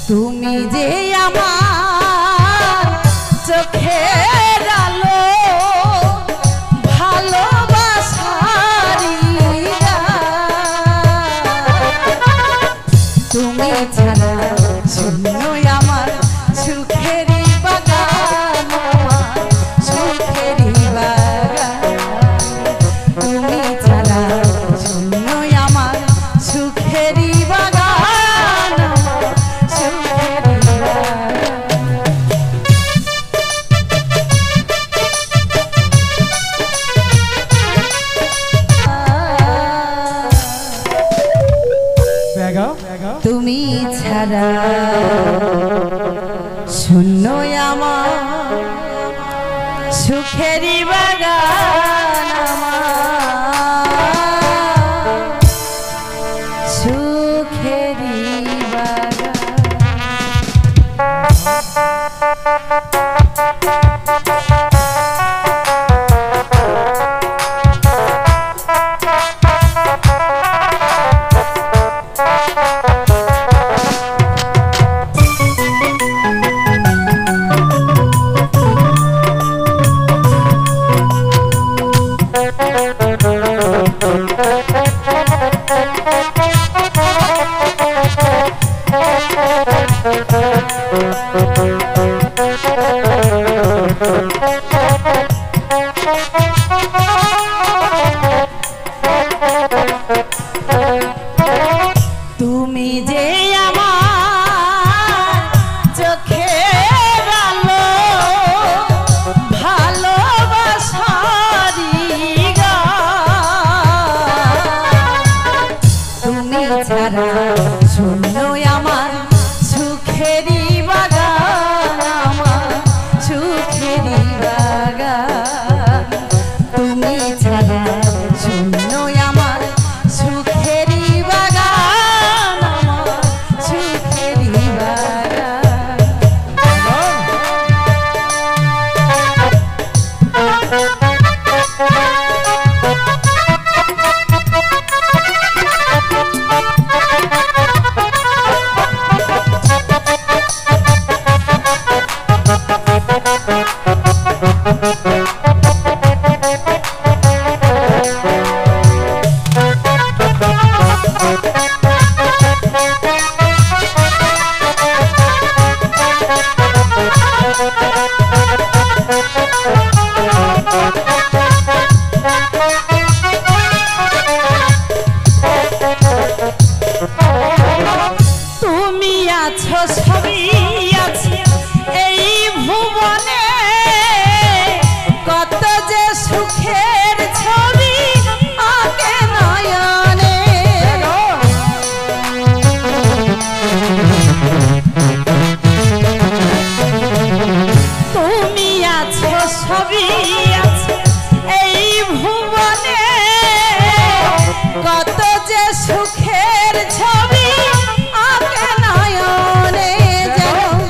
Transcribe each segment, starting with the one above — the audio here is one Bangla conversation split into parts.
তুমি যে আমার চোখের আলো ভালোবাসারি তুমি ছাড়া শূন্য আমার সুখেরই বাগান সুখেরই বাগান তুমি ছাড়া শূন্য আমার সুখেরই বাগান সুখেরই বাগান তুমি ছাড়া শূন্য আমার সুখেরই বাগান সুখেরই বাগান তুমি যে আমার চোখের আলো ভালোবাসারি তুমি ছাড়া শূন্য আমার সুখেরই বাগান আমার সুখেরই বাগান তুমি ছাড়া শূন্য আমার সুখেরই বাগান আমার সুখেরই বাগান তুমি আছো সবই আছে এই ভুবনে কত যে সুখের ছবি আঁকে নয়নে তুমি আছো সবই আছে এই ভুবনে কত যে সুখের ছবি আঁকে নয়নে যেন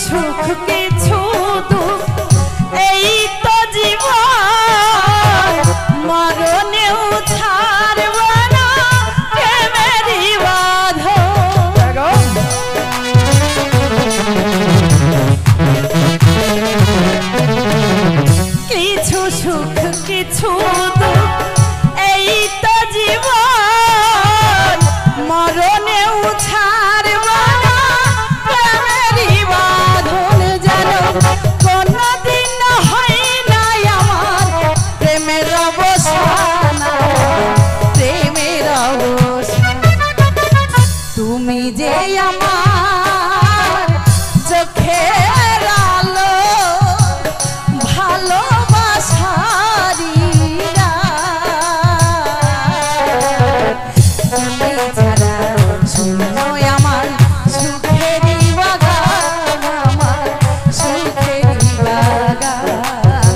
সুখ কিছু দুঃখ এই তো জীবন মরণেও ছাড়ব না প্রেমেরই বাঁধন কিছু সুখ কিছু দুঃখ এই তো জীবন মরণেও ছাড়ব না প্রেমেরই বাঁধন যেন কোনদিন হয় না আমার প্রেমের অবসান প্রেমের অবসান তুমি যে আমার চোখের আলো ভালোবাসারি তুমি ছাড়া শূন্য আমার সুখেরই বাগান আমার সুখেরই বাগান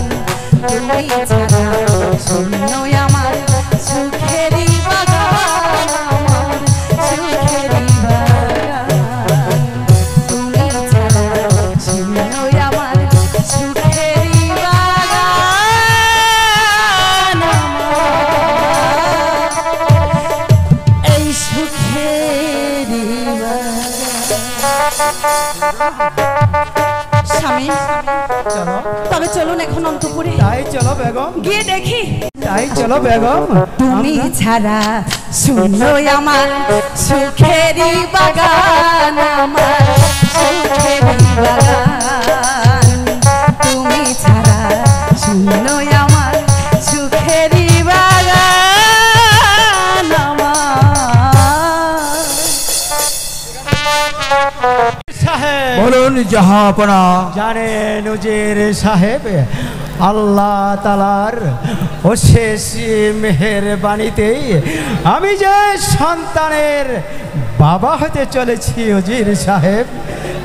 তুমি ছাড়া শূন্য আমার সুখেরই বাগান আমার সুখেরই বাগান তুমি ছাড়া শূন্য আমার সুখেরই বাগান এই সুখেরই স্বামী চলো তবে চলুন এখন অন্তপুরে তাই চলো বেগম গিয়ে দেখি তাই চলো বেগম তুমি ছাড়া শূন্য আমার সুখেরই বাগান আমার সুখেরই বাগান তুমি ছাড়া শূন্য আমার সুখেরই বাগান আমার সাহেব বলুন জাহাপনা। জানেন উজির সাহেব আল্লাহ তালার অশেষ মেহেরবানিতে আমি যে সন্তানের বাবা হতে চলেছি উজির সাহেব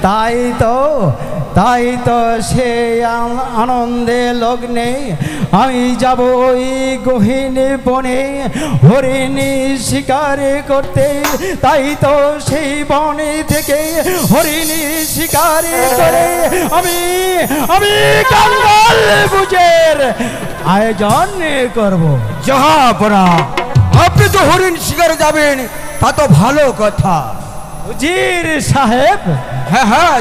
তাই তো সে আনন্দে লগ্নে আমি যাব ওই গহীন বনে হরিণী শিকার করতে তাই তো সেই বনে থেকে হরিণী শিকার করে আমি কাঙ্গাল ভোজের আয়োজন করব। জাহাপনা আপনি তো হরিণ শিকারে যাবেন তা তো ভালো কথা। উজির সাহেব হ্যাঁ হ্যাঁ